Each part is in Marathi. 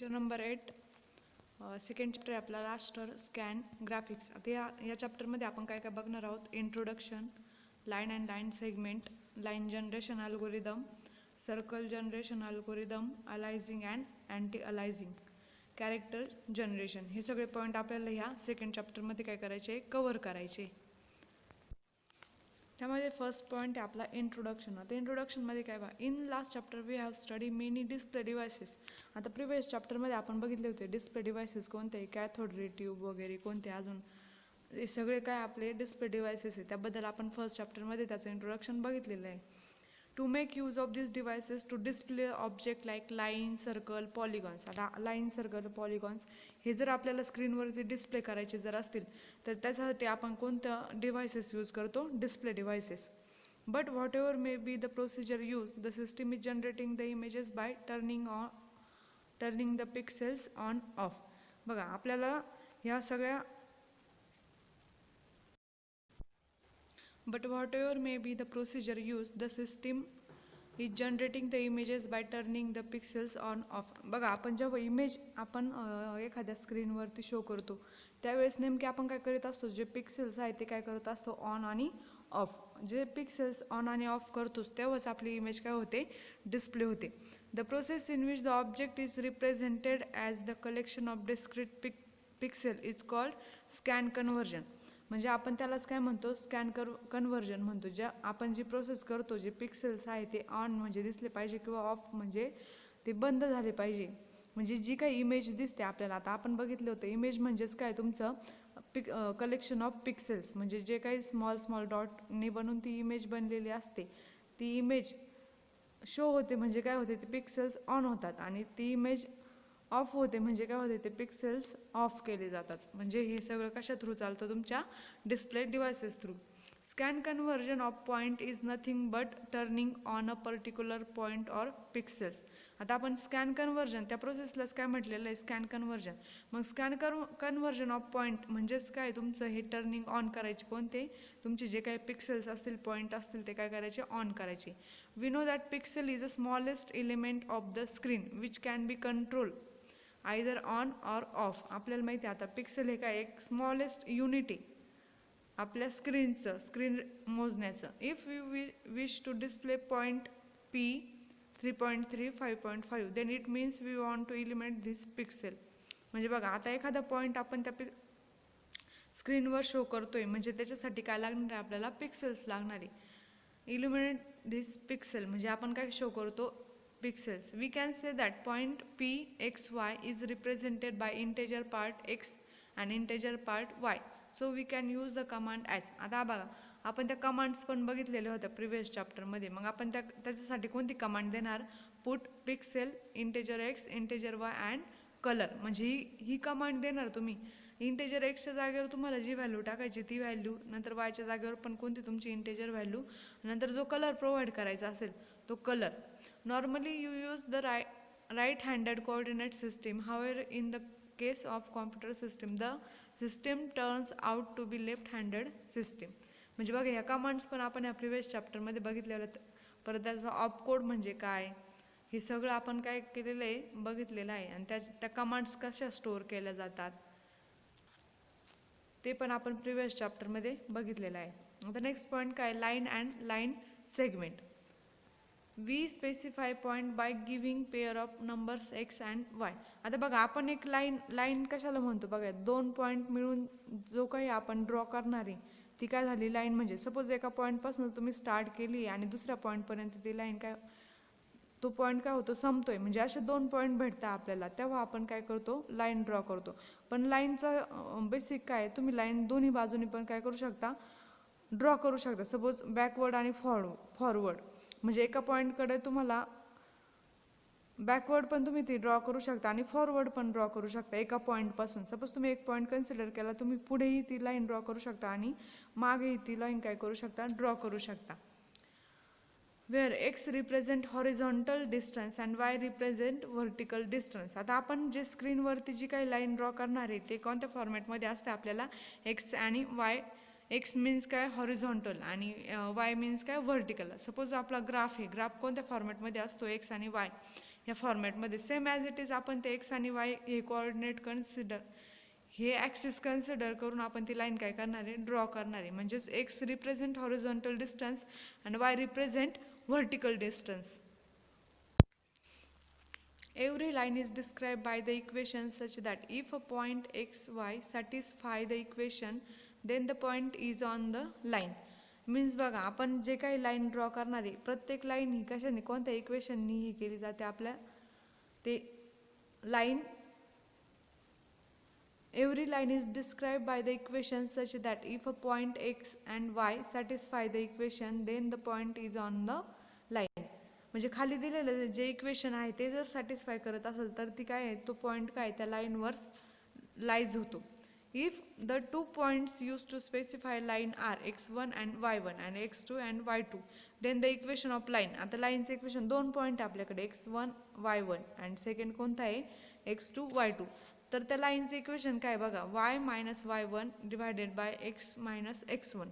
लेक्चर नंबर 8 सेकंड चॅप्टर आहे आपला रास्टर स्कॅन ग्राफिक्स. आता या चॅप्टरमध्ये आपण काय काय बघणार आहोत. Introduction, line and line segment, line generation algorithm, circle generation algorithm, aliasing and anti aliasing, character generation, हे सगळे पॉईंट आपल्याला ह्या सेकंड चॅप्टरमध्ये काय करायचे, कव्हर करायचे. त्यामध्ये फर्स्ट पॉईंट आहे आपला इंट्रोडक्शन. आता इंट्रोडक्शनमध्ये काय बघा, in last chapter we have study many display devices. आता प्रिव्हियस चॅप्टरमध्ये आपण बघितले होते डिस्प्ले डिव्हायसेस कोणते, कॅथोड रे ट्यूब वगैरे कोणते, अजून हे सगळे काय आपले डिस्प्ले डिव्हायसेस आहे. त्याबद्दल आपण फर्स्ट चॅप्टरमध्ये त्याचं इंट्रोडक्शन बघितलेलं आहे. To make use of this devices to display object like line, circle, polygons. आता लाईन, सर्कल, पॉलिगॉन्स हे जर आपल्याला स्क्रीनवरती डिस्प्ले करायचे जर असतील तर त्यासाठी आपण कोणतं डिव्हायसेस यूज करतो, display devices. But what ever may be the procedure use, the system is generating the images bye turning the pixels on off. बघा आपल्याला ह्या सगळ्या But whatever may be the procedure used, the system is generating the images by turning the pixels on off. बघा आपण जेव्हा इमेज आपण एखाद्या स्क्रीनवरती शो करतो त्यावेळेस नेमके आपण काय करत असतो, जे पिक्सेल्स आहेत ते काय करत असतो, ऑन आणि ऑफ. जे पिक्सेल्स ऑन आणि ऑफ करतोच तेव्हाच आपली इमेज काय होते, डिस्प्ले होते. The process in which the object is represented as the collection of discrete pixel is called scan conversion. म्हणजे आपण त्यालाच काय म्हणतो, स्कॅन कन्व्हर्जन म्हणतो. ज्या आपण जी प्रोसेस करतो, जे पिक्सेल्स आहे ते ऑन म्हणजे दिसले पाहिजे किंवा ऑफ म्हणजे ते बंद झाले पाहिजे. म्हणजे जी काही इमेज दिसते आपल्याला, आता आपण बघितलं होतं इमेज म्हणजेच काय, तुमचं कलेक्शन ऑफ पिक्सेल्स. म्हणजे जे काही स्मॉल स्मॉल डॉटने बनवून ती इमेज बनलेली असते, ती इमेज शो होते म्हणजे काय होते, ते पिक्सेल्स ऑन होतात. आणि ती इमेज ऑफ होते म्हणजे काय होते, ते पिक्सेल्स ऑफ केले जातात. म्हणजे हे सगळं कशा थ्रू चालतं, तुमच्या display devices through. Scan conversion of point is nothing but turning on a particular point or pixels. आता आपण स्कॅन कन्व्हर्जन त्या प्रोसेसलाच काय म्हटलेलं आहे, स्कॅन कन्व्हर्जन. मग स्कॅन कन्व्हर्जन ऑफ पॉईंट म्हणजेच काय, तुमचं हे टर्निंग ऑन करायचे कोणते, तुमचे जे काही पिक्सेल्स असतील, पॉईंट असतील ते काय करायचे, ऑन करायचे. We know that pixel is a smallest element of the screen which can be control either on or off. आपल्याला माहिती आहे आता पिक्सेल हे काय, एक स्मॉलेस्ट युनिट आहे आपल्या स्क्रीनचं, स्क्रीन मोजण्याचं. If you wish to display point P 3.3, 5.5 then it means we want to eliminate this pixel. म्हणजे बघा आता एखादा पॉईंट आपण त्या स्क्रीनवर शो करतोय म्हणजे त्याच्यासाठी काय लागणार आहे, आपल्याला पिक्सेल्स लागणार आहे. इल्युमिनेट धिस पिक्सेल म्हणजे आपण काय शो करतो, pixels. We can say that point p x y is represented by integer part x and integer part y. So we can use the command as. आता बघा आपण त्या कमांड्स पण बघितलेल्या होत्या प्रिव्हियस चॅप्टरमध्ये. मग आपण त्याच्यासाठी कोणती कमांड देणार, put pixel integer x integer Y and colour. म्हणजे ही कमांड देणार तुम्ही. इंटेजर एक्सच्या जागेवर तुम्हाला जी व्हॅल्यू टाकायची ती व्हॅल्यू, नंतर वायच्या जागेवर पण कोणती तुमची इंटेजर व्हॅल्यू, नंतर जो कलर प्रोव्हाइड करायचा असेल तो colour. Normally you use the right-handed coordinate system. However, in the case of computer system, the system turns out to be left-handed system. म्हणजे बघा ह्या कमांड्स पण आपण या प्रिव्हियस चॅप्टरमध्ये बघितलेलं. परत त्याचा ऑप कोड म्हणजे काय, हे सगळं आपण काय केलेलं आहे, बघितलेलं आहे. आणि त्या कमांड्स कशा स्टोअर केल्या जातात ते पण आपण प्रिव्हियस चॅप्टरमध्ये बघितलेलं आहे. आता नेक्स्ट पॉईंट काय, line and line segment. We specify point by giving pair of numbers x and y. आता बघा आपण एक लाईन कशाला म्हणतो, बघा दोन पॉईंट मिळून जो काही आपण ड्रॉ करणार आहे ती काय झाली, लाईन. म्हणजे सपोज एका पॉईंटपासून तुम्ही स्टार्ट केली आणि दुसऱ्या पॉईंटपर्यंत ती लाईन काय, तो पॉईंट काय होतो, संपतोय. म्हणजे असे दोन पॉईंट भेटतात आपल्याला तेव्हा आपण काय करतो, लाईन ड्रॉ करतो. पण लाईनचं बेसिक काय, तुम्ही लाईन दोन्ही बाजूनी पण काय करू शकता, ड्रॉ करू शकता. सपोज बॅकवर्ड आणि फॉरवर्ड. म्हणजे एका पॉईंटकडे तुम्हाला बॅकवर्ड पण तुम्ही ती ड्रॉ करू शकता आणि फॉरवर्ड पण ड्रॉ करू शकता एका पॉईंटपासून. सपोज तुम्ही एक पॉईंट कन्सिडर केला, तुम्ही पुढेही ती लाईन ड्रॉ करू शकता आणि मागेही ती लाईन काय करू शकता, ड्रॉ करू शकता. Where x represent horizontal distance and y represent vertical distance. आता आपण जे स्क्रीनवरती जी काही लाईन ड्रॉ करणार आहे ते कोणत्या फॉर्मॅटमध्ये असते, आपल्याला एक्स आणि वाय. एक्स मीन्स काय, हॉरिझॉन्टल, आणि वाय मीन्स काय, व्हर्टिकल. सपोज आपला ग्राफ आहे, ग्राफ कोणत्या फॉर्मॅटमध्ये असतो, एक्स आणि वाय. ह्या फॉर्मॅटमध्ये सेम ॲज इट इज आपण ते एक्स आणि वाय हे कोऑर्डिनेट हे ॲक्सिस कन्सिडर करून आपण ती लाईन काय करणार आहे, ड्रॉ करणार आहे. म्हणजेच x represent horizontal distance and y represent vertical distance. Every line is described by the equation such that if a point x, y satisfy the equation, then the point is on the line. Means बघा, आपण जे काही लाईन ड्रॉ करणार आहे, प्रत्येक लाईन ही कशाने, कोणत्या इक्वेशननी ही केली जाते, आपल्या ते line. Every line is described by the equation such that if a point x and y satisfy the equation, then the point is on the line. म्हणजे खाली दिलेलं जे इक्वेशन आहे ते जर सॅटिस्फाय करत असेल तर ती काय आहे, तो पॉईंट काय त्या लाईनवर लाईज होतो. If the two points use to specify line are x1 and y1 and x2 and y2, then the equation of line. आता लाईनचं इक्वेशन दोन पॉईंट आपल्याकडे x1 y1 अँड सेकंड कोणता आहे x2 y2. तर त्या लाईनचं इक्वेशन काय बघा, y minus y1 divided by x minus x1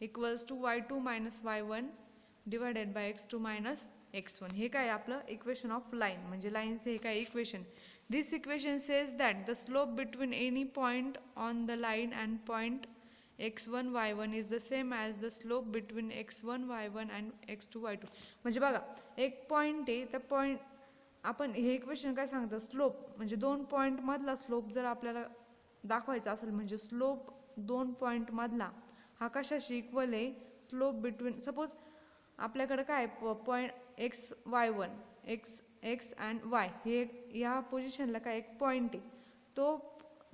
equals to y2 minus y1 divided by x2 minus x1. हे काय आपलं इक्वेशन ऑफ लाईन, म्हणजे लाईनचे हे काय equation. This equation says that the slope between any point on the line and point x1 y1 is the same as the slope between x1 y1 and x2 y2. म्हणजे बघा, एक पॉईंट आहे, त्या पॉईंट आपण हे इक्वेशन काय सांगतं, स्लोप म्हणजे दोन पॉईंट मधला स्लोप जर आपल्याला दाखवायचा असेल, म्हणजे स्लोप दोन पॉईंट मधला हा कशाशी इक्वल आहे, स्लोप बिटवीन, सपोज आपल्याकडे काय point x Y one x and Y हे या पोझिशनला काय एक पॉईंट आहे,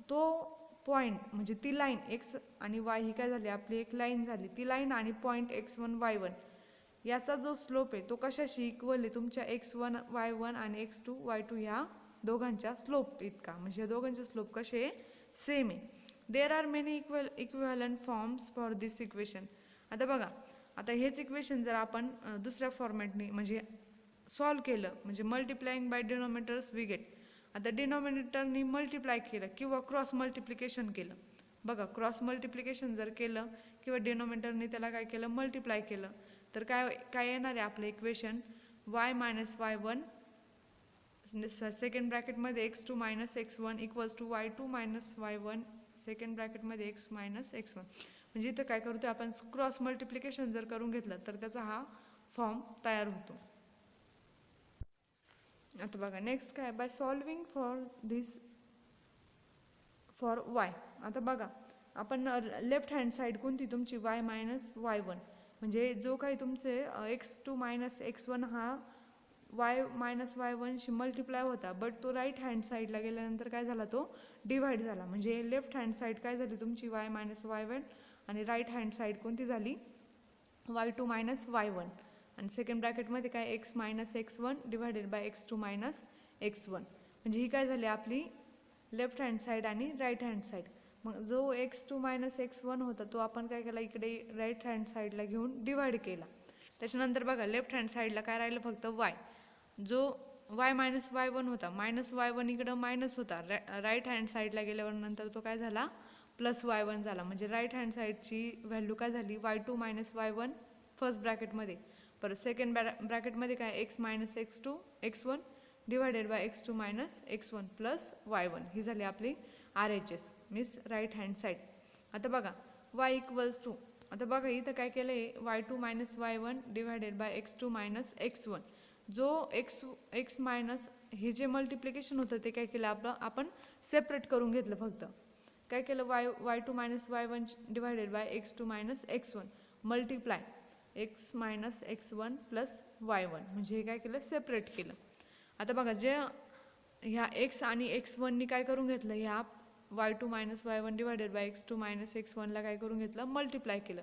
तो पॉईंट म्हणजे ती लाईन एक्स आणि वाय ही काय झाली आपली एक लाईन झाली, ती लाईन आणि पॉईंट x1 y1 याचा जो स्लोप आहे तो कशाशी इक्वल आहे, तुमच्या x1 y1 आणि x2 y2 ह्या दोघांच्या स्लोप इतका. म्हणजे या दोघांचे स्लोप कसे सेम आहे. There are many equivalent forms for this equation. आता बघा, आता हेच इक्वेशन जर आपण दुसऱ्या फॉर्मॅटने म्हणजे सॉल्व केलं, म्हणजे multiplying by denominators we get. आता डिनोमिनेटरनी मल्टिप्लाय केलं किंवा क्रॉस मल्टिप्लिकेशन केलं. बघा, क्रॉस मल्टिप्लिकेशन जर केलं किंवा डिनोमिनेटरने त्याला काय केलं, मल्टिप्लाय केलं, तर काय येणार आहे आपलं equation, y minus y1 second ब्रॅकेटमध्ये x2 minus x1 equals to y2 minus y1 second ब्रॅकेटमध्ये x मायनस x1. म्हणजे इथं काय करतो आपण, क्रॉस मल्टिप्लिकेशन जर करून घेतलं तर त्याचा हा फॉर्म तयार होतो. आता बघा नेक्स्ट काय, बाय सॉल्विंग फॉर y. आता बघा, आपण लेफ्ट हँड साईड कोणती तुमची y मायनस y1, म्हणजे जो काही तुमचे x2 मायनस x1 हा y मायनस y1 शी मल्टिप्लाय होता, बट तो राईट हँड साईडला गेल्यानंतर काय झाला, तो डिवाइड झाला. म्हणजे लेफ्ट हँड साईड काय झाली तुमची y मायनस y1 आणि राईट हँड साईड कोणती झाली y2 मायनस y1 आणि सेकंड ब्रॅकेटमध्ये काय x minus x1 divided by x2 minus x1. म्हणजे ही काय झाली आपली लेफ्ट हँड साईड आणि राईट हँड साईड. मग जो x2 मायनस x1 होता तो आपण काय केला, इकडे राईट हँड साईडला घेऊन डिवाइड केला. त्याच्यानंतर बघा लेफ्ट हँड साईडला काय राहिलं, फक्त y. जो y मायनस y1 होता, मायनस y1 इकडं मायनस होता, राईट हँड साईडला गेल्यावर नंतर तो काय झाला प्लस y1 झाला. म्हणजे राईट हँड साईडची व्हॅल्यू काय झाली y2 मायनस y1 फर्स्ट ब्रॅकेटमध्ये, परत सेकंड ब्रॅकेटमध्ये काय x minus x1 divided by x2 minus x1 plus y1. ही झाली आपली RHS means right hand side. आता बघा y इक्वल्स टू, आता बघा इथं काय केलं आहे y2 minus y1 divided by x2 minus x1. जो x मायनस हे जे मल्टिप्लिकेशन होतं ते काय केलं आपण सेपरेट करून घेतलं. फक्त काय केलं y2 minus y1 divided by x2 minus x1 multiply x minus x1 plus y1. म्हणजे हे काय केलं सेपरेट केलं. आता बघा जे ह्या x आणि x1नी काय करून घेतलं, ह्या y2 minus y1 divided by x2 minus x1ला काय करून घेतलं मल्टिप्लाय केलं.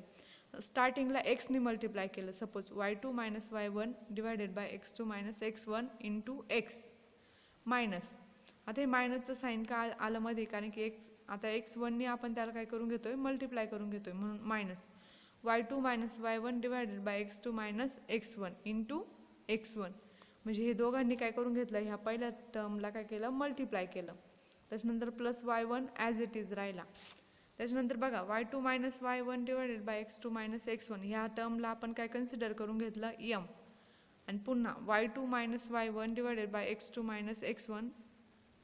स्टार्टिंगला xनी मल्टिप्लाय केलं, suppose y2 minus y1 divided by x2 minus x1 into x minus. आता हे मायनसचं साईन का आलं मध्ये, कारण की आता x1नी आपण त्याला काय करून घेतोय मल्टिप्लाय करून घेतोय, म्हणून minus y2 minus y1 divided by x2 minus x1 into x1. म्हणजे हे दोघांनी काय करून घेतलं, ह्या पहिल्या टर्मला काय केलं मल्टिप्लाय केलं. त्याच्यानंतर plus y1 as it is राहिला. त्याच्यानंतर बघा y2 minus y1 divided by x2 minus x1 ह्या टर्मला आपण काय कन्सिडर करून घेतलं m. आणि पुन्हा y2 minus y1 divided by x2 minus x1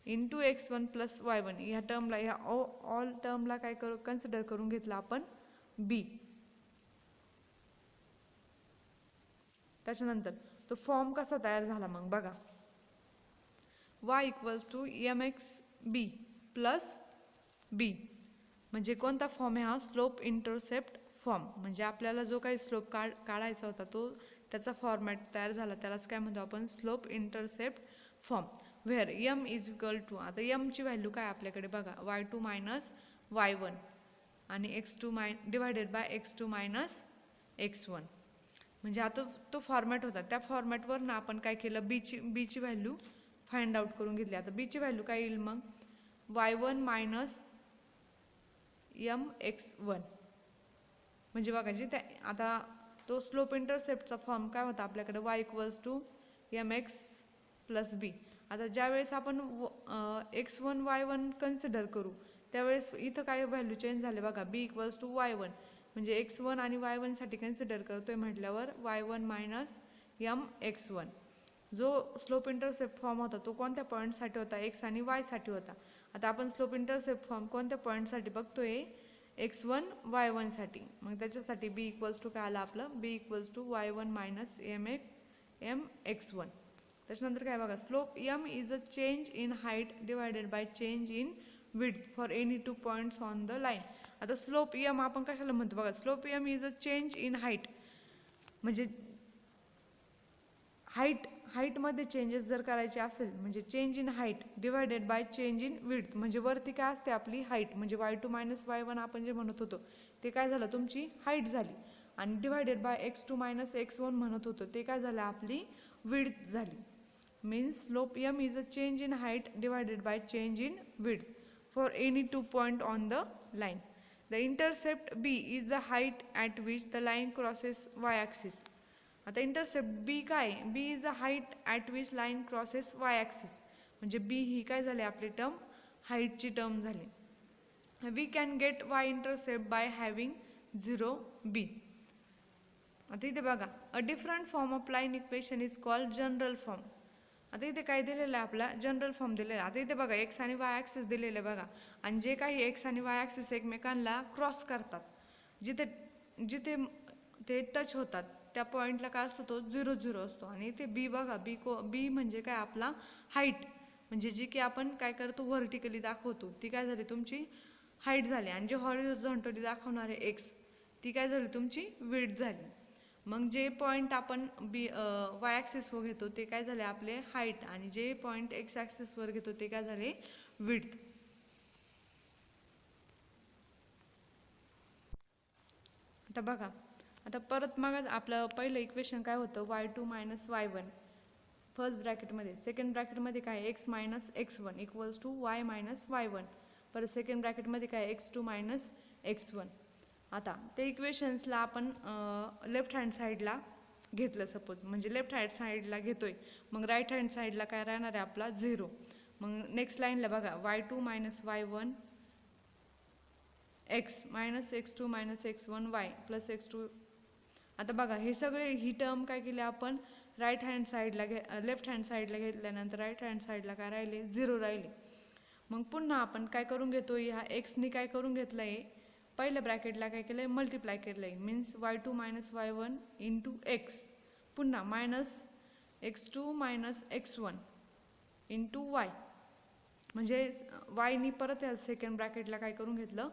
into x1 plus y1 ह्या टर्मला ह्या ऑल टर्मला काय कन्सिडर करून घेतलं आपण b. त्याच्यानंतर तो फॉर्म कसा तयार झाला मग बघा, y equals to mx b plus b. म्हणजे कोणता फॉर्म आहे हा, स्लोप इंटरसेप्ट फॉर्म. म्हणजे आपल्याला जो काही स्लोप काढायचा होता तो त्याचा फॉर्मॅट तयार झाला, त्यालाच काय म्हणतो आपण, slope intercept form. Where m is equal to, आता m ची व्हॅल्यू काय आपल्याकडे बघा, y2 मायनस y1 आणि x2 divided by x2 minus x1. म्हणजे आता तो फॉर्मॅट होता, त्या फॉर्मॅटवर ना आपण काय केलं, बी ची व्हॅल्यू फाइंड आउट करून घेतली. आता बी ची व्हॅल्यू काय येईल मग, y1 मायनस mx1. म्हणजे बघा जिथे आता तो स्लोप इंटरसेप्टचा फॉर्म काय होता आपल्याकडे, y equals to mx plus b. आता ज्यावेळेस आपण x1 y1 कन्सिडर करू त्यावेळेस इथं काय व्हॅल्यू चेंज झाले बघा, b इक्वल्स टू y1. म्हणजे x1 आणि y1 साठी कन्सिडर करतोय म्हटल्यावर y1 मायनस mx1. जो स्लोप इंटरसेप्ट फॉर्म होता तो कोणत्या पॉईंटसाठी होता, x आणि y साठी होता. आता आपण स्लोप इंटरसेप्ट फॉर्म कोणत्या पॉईंटसाठी बघतोय, x1 y1 साठी. मग त्याच्यासाठी b इक्वल्स टू काय आलं आपलं, b equals to y1 minus mx1. त्याच्यानंतर काय बघा, slope m is a change in height divided by change in width for any to points on the line. आता स्लोप m आपण कशाला म्हणतो बघा, slope m is a change in height. म्हणजे हाईटमध्ये चेंजेस जर करायचे असेल म्हणजे change in height divided by change in width. म्हणजे वरती काय असते आपली हाईट, म्हणजे y2 मायनस y1 आपण जे म्हणत होतो ते काय झालं, तुमची हाईट झाली. आणि divided by x2 minus x1 म्हणत होतो ते काय झालं, आपली विड्थ झाली. Means slope m is a change in height divided by change in width for any two point on the line. The intercept b is the height at which the line crosses y axis. आता इंटरसेप्ट b काय, b is the height at which line crosses y axis. म्हणजे b ही काय झाली आपली टर्म, हाईटची टर्म झाली. We can get y intercept by having 0b. आता इथे बघा, a different form of line equation is called general form. आता इथे काय दिलेलं आहे आपला, जनरल फॉर्म दिलेला. आता इथे बघा x आणि y ॲक्सिस दिलेले बघा, आणि जे काही x आणि y ॲक्सिस एकमेकांना क्रॉस करतात, जिथे जिथे ते टच होतात त्या पॉईंटला काय असतो, तो 0 0 असतो. आणि इथे बी बघा, बी म्हणजे काय आपला हाईट. म्हणजे जी की आपण काय करतो व्हर्टिकली दाखवतो ती काय झाली तुमची हाईट झाली. आणि जे हॉरिझॉन्टली दाखवणारे एक्स ती काय झाली तुमची विड्थ झाली. मग जे पॉईंट आपण वाय ॲक्सिसवर घेतो ते काय झाले आपले हाईट, आणि जे पॉईंट एक्स ॲक्सिसवर घेतो ते काय झाले विड्थ. आता बघा, आता परत मग आपलं पहिलं इक्वेशन काय होतं, y2 मायनस y1 फर्स्ट ब्रॅकेटमध्ये, सेकंड ब्रॅकेटमध्ये काय x minus x1 equals to y minus y1. परत सेकंड ब्रॅकेटमध्ये काय x2 मायनस x1. आता ते इक्वेशन्सला आपण लेफ्ट हँड साईडला घेतलं सपोज, म्हणजे लेफ्ट हँड साईडला घेतोय, मग राईट हँड साईडला काय राहणार आहे आपला 0. मग नेक्स्ट लाईनला बघा, y2 minus y1 x minus x2 minus x1 y plus x2. आता बघा हे सगळे ही टर्म काय केली आपण राईट हँड साईडला लेफ्ट हँड साईडला घेतल्यानंतर राईट हँड साईडला काय राहिले 0 राहिले. मग पुन्हा आपण काय करून घेतो, ह्या एक्सनी काय करून घेतलं आहे पहिल्या ब्रॅकेटला काय केलं आहे मल्टिप्लाय केलं आहे. Means y2 minus y1 into x, पुन्हा minus x2 minus x1 into y. म्हणजे वायनी परत या सेकंड ब्रॅकेटला काय करून घेतलं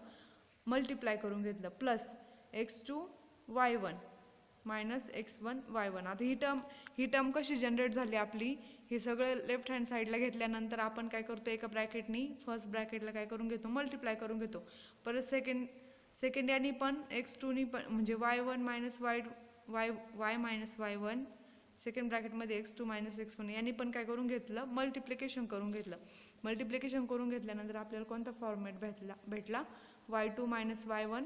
मल्टिप्लाय करून घेतलं, plus x2 y1 minus x1 y1. आता ही टर्म कशी जनरेट झाली आपली, हे सगळं लेफ्ट हँड साईडला घेतल्यानंतर आपण काय करतो एका ब्रॅकेटनी फर्स्ट ब्रॅकेटला काय करून घेतो मल्टिप्लाय करून घेतो. परत सेकंड यानी पण x2नी पण म्हणजे y1 minus y minus y1 second ब्रॅकेटमध्ये x2 मायनस x1 यांनी पण काय करून घेतलं मल्टिप्लिकेशन करून घेतलं. मल्टिप्लिकेशन करून घेतल्यानंतर आपल्याला कोणता फॉर्मॅट भेटला y2 minus y1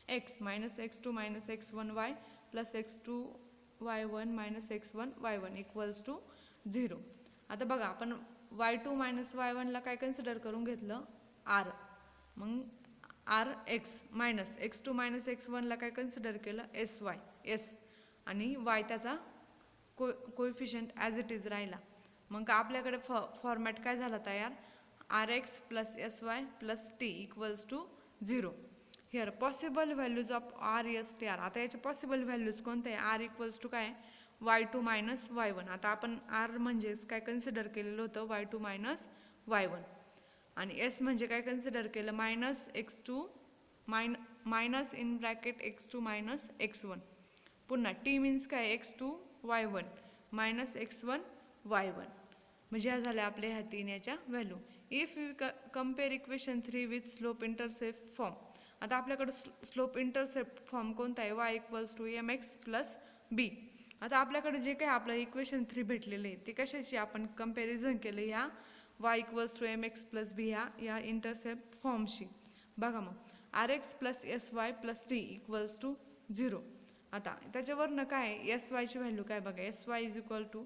x minus x2 minus x1 y plus x2 y1 minus x1 y1 equals to 0. आता बघा आपण y2 मायनस y1 ला काय कन्सिडर करून घेतलं r, मग r x minus x2 minus x1 ला काय कन्सिडर केलं s y s, आणि y त्याचा कोएफिशियंट ॲज इट इज राहिला. मग आपल्याकडे फॉर्मॅट काय झाला तयार, r x plus s y plus t equals to 0. Here possible values of r s t are. आता याचे पॉसिबल व्हॅल्यूज कोणते आहे, आर इक्वल्स टू काय y2 मायनस y1. आता आपण आर म्हणजेच काय कन्सिडर केलेलं होतं y2 मायनस y1 आणि एस म्हणजे काय कन्सिडर केलं minus x2 minus in bracket x2 minus x1. पुन्हा टी मीन्स काय x2 y1 minus x1 y1. म्हणजे ह्या झाल्या आपल्या ह्या तीन याच्या value. If you compare equation 3 with slope intercept form. आता आपल्याकडे स्लोप इंटरसेप्ट फॉर्म कोणता आहे, y equals to m x plus b. आता आपल्याकडे जे काही आपलं इक्वेशन 3 भेटलेलं आहे ते कशाशी आपण कंपॅरिझन केलं, ह्या y equals to m x plus b ह्या इंटरसेप्ट फॉर्मशी. बघा मग r x plus s y plus t equals to 0. आता त्याच्यावरनं काय एस वायची व्हॅल्यू काय बघा, s y is equal to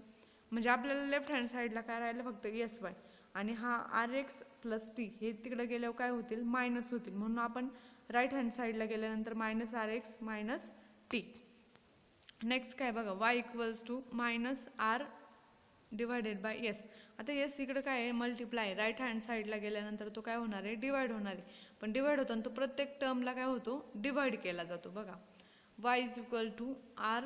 म्हणजे आपल्याला लेफ्ट हँड साईडला काय राहिलं फक्त एस वाय आणि हा आर एक्स प्लस टी हे तिकडे गेल्यावर काय होतील मायनस होतील. म्हणून आपण राईट हँड साईडला गेल्यानंतर minus r x minus t. Next काय बघा y equals to minus r divided by s. आता एस इकडे काय आहे मल्टिप्लाय, राईट हँड साईडला गेल्यानंतर तो काय होणार आहे डिवाइड होणार आहे. पण डिवाइड होताना तो प्रत्येक टर्मला काय होतो डिवाइड केला जातो. बघा y is equal to r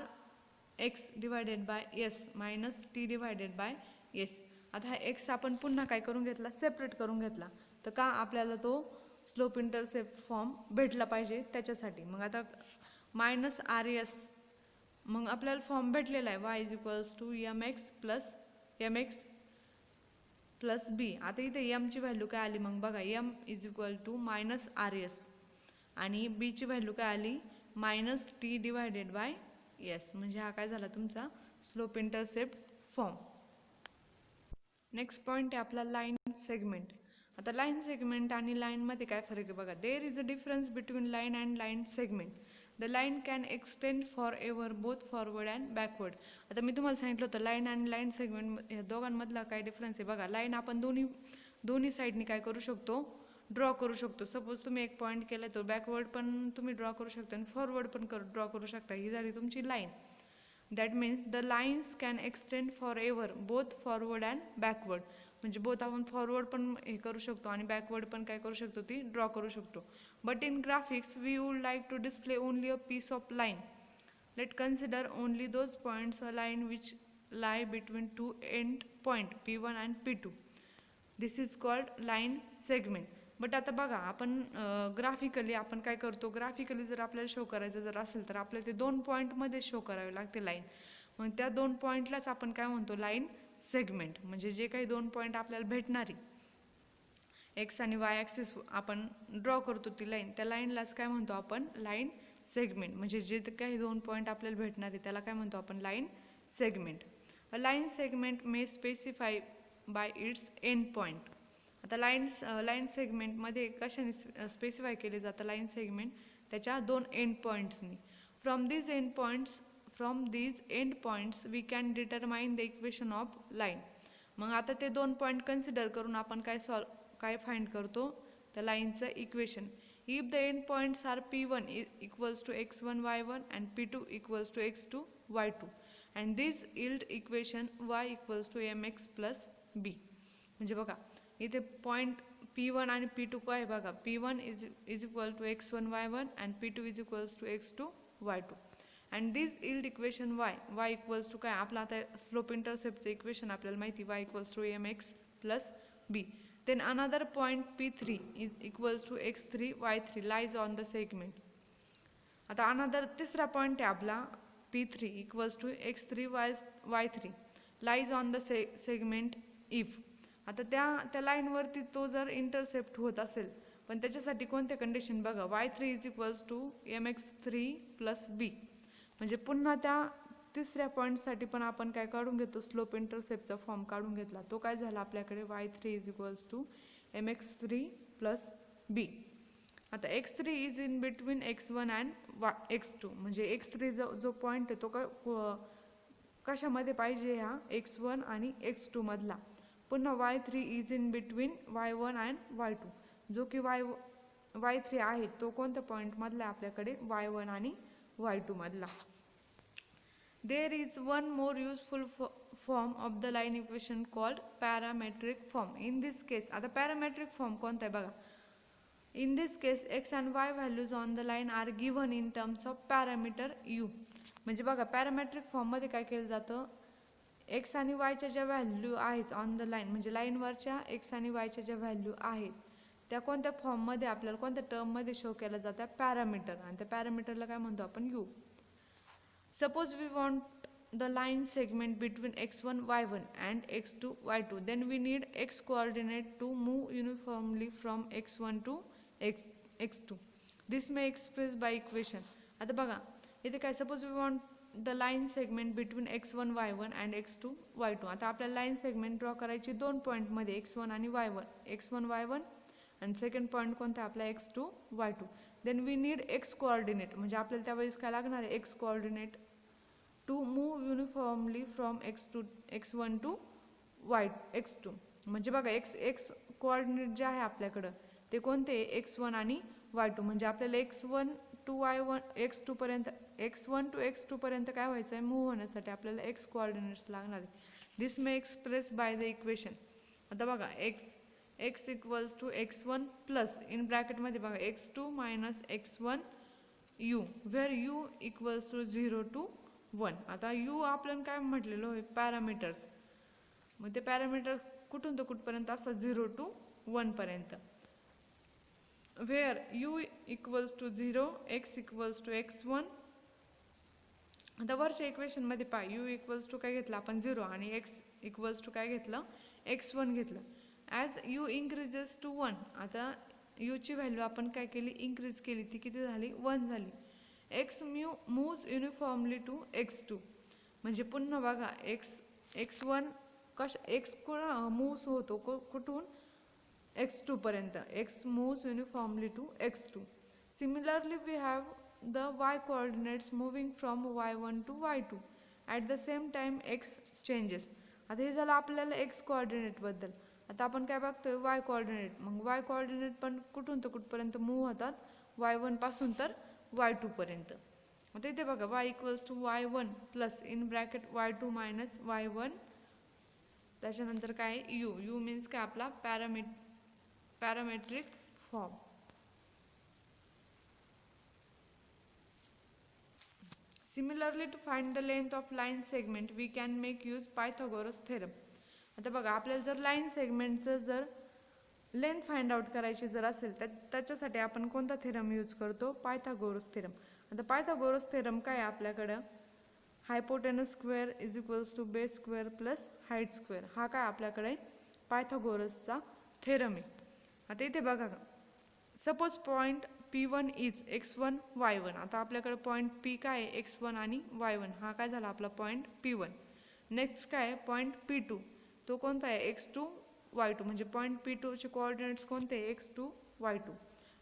x divided by s minus t divided by s. आता हा एक्स आपण पुन्हा काय करून घेतला सेपरेट करून घेतला. तर का आपल्याला तो स्लोप इंटरसेप्ट फॉर्म भेटला पाहिजे त्याच्यासाठी. मग आता मायनस आर एस मग आपल्याला फॉर्म भेटलेला आहे y is equals to m x plus b. आता इथे एमची व्हॅल्यू काय आली मग बघा m is equal to minus r s आणि बीची व्हॅल्यू काय आली minus t divided by s. म्हणजे हा काय झाला तुमचा slope intercept form. Next point आहे आपला लाईन सेगमेंट. आता लाईन सेगमेंट आणि लाईनमध्ये काय फरक आहे बघा. There is a difference between line and line segment. The line can extend for ever both forward and backward. आता मी तुम्हाला सांगितलं होतं लाईन आणि लाईन सेगमेंट या दोघांमधला काय डिफरन्स आहे बघा. लाईन आपण दोन्ही साईडनी काय करू शकतो ड्रॉ करू शकतो. सपोज तुम्ही एक पॉईंट केला तो बॅकवर्ड पण तुम्ही ड्रॉ करू शकता आणि फॉरवर्ड पण ड्रॉ करू शकता. ही झाली तुमची line. That means the lines can extend for ever both forward and backward. म्हणजे बोथ आपण फॉरवर्ड पण हे करू शकतो आणि बॅकवर्ड पण काय करू शकतो ती ड्रॉ करू शकतो. But in graphics we would like to display only a piece of line. Let consider only those points a line which lie between two end point P1 and P2. This is called line segment. But आता बघा आपण ग्राफिकली आपण काय करतो, ग्राफिकली जर आपल्याला शो करायचं जर असेल तर आपल्याला ते 2 पॉईंटमध्ये शो करावे लागते लाईन. मग त्या 2 पॉईंटलाच आपण काय म्हणतो लाईन सेगमेंट. म्हणजे जे काही 2 पॉईंट आपल्याला भेटणारी एक्स आणि वाय ॲक्सिस आपण ड्रॉ करतो ती लाईन, त्या लाईनलाच काय म्हणतो आपण लाईन सेगमेंट. म्हणजे जे काही 2 पॉईंट आपल्याला भेटणार आहे त्याला काय म्हणतो आपण line segment. A line segment may specify by its end point. आता लाईन सेगमेंटमध्ये कशाने स्पेसिफाय केले जातं लाईन सेगमेंट त्याच्या 2 एंड पॉईंट्सनी. From these end points we can determine the equation of line. मग आता ते 2 पॉईंट कन्सिडर करून आपण काय फाइंड करतो त्या लाईनचं equation. If the end points are P1 equals to x1 y1 and P2 equals to x2 y2 and this yield equation y equals to mx plus b. म्हणजे बघा इथे पॉईंट P1 आणि P2 काय बघा. P1 is equal to x1 y1 and P2 is equals to x2 y2 and this yield equation y equals to काय आपलं आता स्लोप इंटरसेप्टचं इक्वेशन आपल्याला माहिती y equals to mx plus b. Then another point P3 is equals to x3 y3 lies on the segment. आता another तिसरा पॉइंट आहे आपला P3 equals to x3 y3 lies on the segment if. आता त्या लाईनवरती तो जर इंटरसेप्ट होत असेल पण त्याच्यासाठी कोणते कंडिशन बघा. y3 is equals to mx3 plus b. म्हणजे पुन्हा त्या तिसऱ्या पॉईंटसाठी पण आपण काय काढून घेतो स्लोप इंटरसेप्टचा फॉर्म काढून घेतला. तो काय झाला आपल्याकडे y3 is equals to mx3 plus b. आता x3 is in between x1 and x2. म्हणजे x3 जो पॉईंट आहे तो कशामध्ये पाहिजे ह्या x1 आणि x2 मधला. पुन्हा y3 is in between y1 and y2. जो की y3 आहे तो कोणत्या पॉईंट मधला आपल्याकडे y1 आणि y2 मधला. There is one more useful form of the line equation called parametric form. In this case, आता parametric form कोणता आहे बघा. In this case, x and y values on the line are given in terms of parameter u. म्हणजे बघा पॅरामेट्रिक फॉर्ममध्ये काय केलं जातं, एक्स आणि वायच्या ज्या व्हॅल्यू आहेत ऑन द लाईन म्हणजे लाईनवरच्या एक्स आणि वायच्या ज्या व्हॅल्यू आहेत त्या कोणत्या फॉर्ममध्ये आपल्याला कोणत्या टर्ममध्ये शो केल्या जातात, पॅरामीटर. आणि त्या पॅरामीटरला काय म्हणतो आपण, u. Suppose we want the line segment between x1 y1 and x2 y2, then we need x coordinate to move uniformly from x1 to x2. This may express by equation. आता बघा इथे काय, suppose we want the line segment between x1 y1 and x2 y2. आता आपल्याला लाईन सेगमेंट ड्रॉ करायची दोन पॉईंटमध्ये x1 आणि x1 y1 आणि सेकंड पॉईंट कोणता आपला x2 y2. Then we need x coordinate, म्हणजे आपल्याला त्यावेळेस काय लागणार आहे, x coordinate to move uniformly from x1 to x2. म्हणजे बघा x कोऑर्डिनेट जे आहे आपल्याकडं ते कोणते, x1 आणि y2. म्हणजे आपल्याला x1 टू x2 पर्यंत x1 टू x2 पर्यंत काय व्हायचं आहे, मूव्ह होण्यासाठी आपल्याला x कोऑर्डिनेट्स लागणार आहे. This may express by the equation. आता बघा x equals to x1 plus in ब्रॅकेटमध्ये बघा x2 minus x1 u, where u equals to 0 to 1. आता u आपल्याला काय म्हटलेलं आहे, पॅरामीटर्स. मग ते पॅरामीटर कुठून तर कुठपर्यंत असतात, 0 टू 1 पर्यंत. Where u equals to 0, x equals to x1. आता वरच्या इक्वेशनमध्ये पहा, u इक्वल्स टू काय घेतलं आपण, 0, आणि x इक्वल्स टू काय घेतलं, x1 घेतलं. ॲज u इन्क्रीजेस टू 1, आता u ची व्हॅल्यू आपण काय केली, इन्क्रीज केली, ती किती झाली, 1 झाली. x moves uniformly to x2. म्हणजे पुन्हा बघा x1 x मूव्स होतो कुठून, x2 पर्यंत. x moves uniformly to x2. Similarly we have the y coordinates moving from y1 to y2. At the same time x changes. आता हे झालं आपल्याला x कोऑर्डिनेटबद्दल. आता आपण काय बघतोय, y कोऑर्डिनेट. मग y कोऑर्डिनेट पण कुठून तर कुठपर्यंत मूव्ह होतात, y1 पासून तर y2 पर्यंत. आता इथे बघा y equals to y1 plus in bracket y2 minus y1. त्याच्यानंतर काय, u मीन्स काय आपला parametric form. Similarly to find the length of line segment we can make use Pythagoras theorem. आता बघा आपल्याला जर लाईन सेगमेंटचं जर लेंथ फाइंड आउट करायची जर असेल तर त्याच्यासाठी आपण कोणता थेरम यूज करतो, पायथागोरस थेरम. आता पायथागोरस थेरम काय आहे आपल्याकडं, hypotenuse square is equals to base square plus height square. हा काय आपल्याकडे पायथागोरसचा थेरम आहे. आता इथे बघा, suppose point P1 is x1 y1. आता आपल्याकडे पॉईंट P काय आहे, x1 आणि y1. हा काय झाला आपला पॉईंट P1. नेक्स्ट काय पॉईंट P2, तो कोणता आहे, x2 y2. म्हणजे पॉईंट P2 चे कोऑर्डिनेट्स कोणते, x2 y2.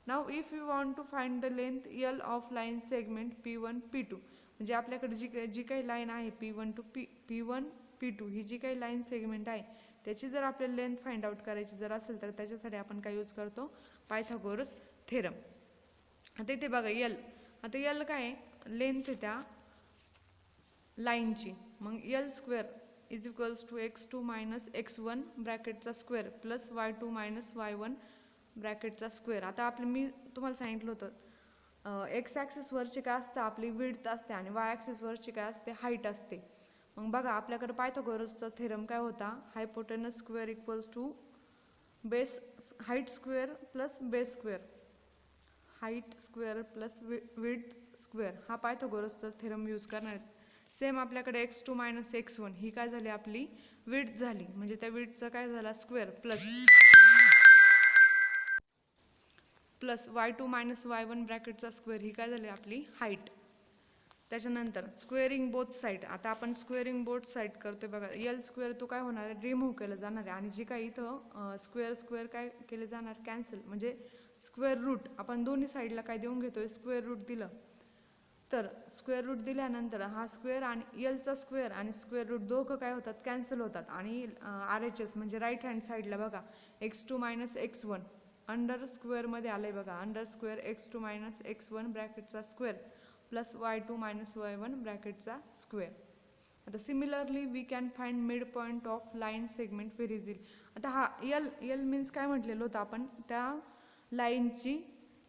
Now if you want to find the length L of line segment P1 P2, म्हणजे आपल्याकडे जी काही लाईन आहे P1 P2 ही जी काही लाईन सेगमेंट आहे त्याची जर आपल्याला लेंथ फाइंड आउट करायची जर असेल तर त्याच्यासाठी आपण काय यूज करतो, पायथागोरस थेरम. आता इथे बघा L. आता L काय आहे, लेंथ आहे त्या लाईनची. मग L square is equals to x2 minus x1 ब्रॅकेटचा square plus y2 minus y1 ब्रॅकेटचा स्क्वेअर. आता आपलं मी तुम्हाला सांगितलं होतं एक्स ॲक्सिसवरची काय असतं, आपली विड्थ असते आणि वाय ॲक्सिसवरची काय असते, हाईट असते. मग बघा आपल्याकडे पायथागोरसचा थेरम काय होता, hypotenuse square equals to base height square plus base square, height square plus width square. हा पायथागोरसचा थेरम यूज करणार. सेम आपल्याकडे x2 मायनस x1 ही काय झाली, आपली विड्थ झाली. म्हणजे त्या विड्थचा काय झाला, square plus y2 minus y1 ब्रॅकेटचा स्क्वेअर ही काय झाली, आपली हाईट. त्याच्यानंतर स्क्वेअरिंग बोथ साईड. आता आपण स्क्वेअरिंग बोथ साईड करतोय बघा. L स्क्वेअर तो काय होणार आहे, रिमूव्ह केलं जाणार आहे. आणि जी काही इथं स्क्वेअर काय केले जाणार, कॅन्सल. म्हणजे स्क्वेअर रूट आपण दोन्ही साईडला काय देऊन घेतोय, स्क्वेअर रूट दिलं. तर स्क्वेअर रूट दिल्यानंतर हा स्क्वेअर आणि Lचा स्क्वेअर आणि स्क्वेअर रूट दोघं काय होतात, कॅन्सल होतात. आणि RHS म्हणजे राईट हँड साईडला बघा x2 मायनस x1 अंडर स्क्वेअरमध्ये आलं आहे बघा, under square x2 minus x1 ब्रॅकेटचा square plus y2 minus y1 ब्रॅकेटचा स्क्वेअर. आता similarly we can find mid point of line segment very easily. आता हा एल मीन्स काय म्हटलेलं होतं आपण, त्या लाईनची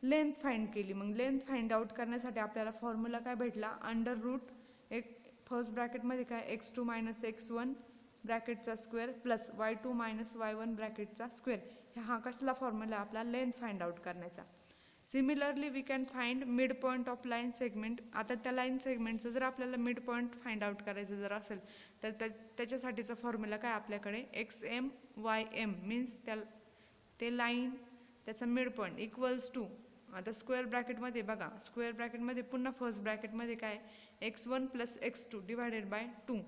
लेंथ फाइंड केली. मग लेंथ फाइंड आउट करण्यासाठी आपल्याला फॉर्म्युला काय भेटला, अंडर रूट एक फर्स्ट ब्रॅकेटमध्ये काय x2 मायनस x1 ब्रॅकेटचा square plus y2 minus y1 ब्रॅकेटचा स्क्वेअर. हा कसला फॉर्म्युला आपला लेंथ फाइंड आउट करण्याचा. Similarly we can find mid point of line segment. आता त्या लाईन सेगमेंटचं जर आपल्याला मिड पॉईंट फाइंड आउट करायचं जर असेल तर त्याच्यासाठीचा फॉर्म्युला काय आपल्याकडे, XM YM मीन्स ते लाईन त्याचा मिड पॉईंट इक्वल्स टू, आता स्क्वेअर ब्रॅकेटमध्ये बघा, स्क्वेअर ब्रॅकेटमध्ये पुन्हा फर्स्ट ब्रॅकेटमध्ये काय x1 plus x2 divided by 2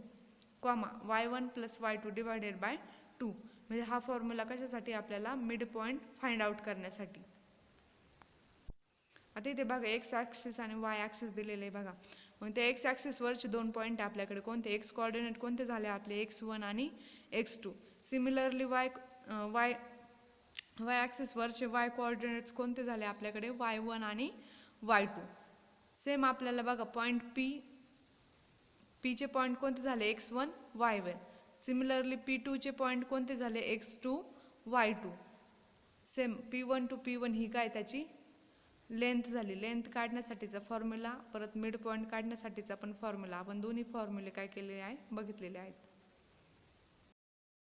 comma y1 plus y2 divided by 2. म्हणजे हा फॉर्म्युला कशासाठी आपल्याला, मिड पॉईंट फाइंड आउट करण्यासाठी. आता इथे बघा एक्स ॲक्सिस आणि वाय ॲक्सिस दिलेले आहे बघा. मग ते एक्स ॲक्सिसवरचे 2 पॉईंट आहे आपल्याकडे कोणते, एक्स कोऑर्डिनेट कोणते झाले आपले x1 आणि x2. सिमिलरली वाय ॲक्सिसवरचे वाय कोऑर्डिनेट्स कोणते झाले आपल्याकडे, y1 आणि y2. सेम आपल्याला बघा पॉईंट पीचे पॉईंट कोणते झाले, x1 y1. सिमिलरली P2चे पॉईंट कोणते झाले, x2 y2. Same P1 to P1 ही काय त्याची लेंथ झाली. लेंथ काढण्यासाठीचा फॉर्म्युला, परत मिड पॉईंट काढण्यासाठीचा पण फॉर्म्युला, आपण दोन्ही फॉर्म्युले काय केलेले आहे बघितलेले आहेत.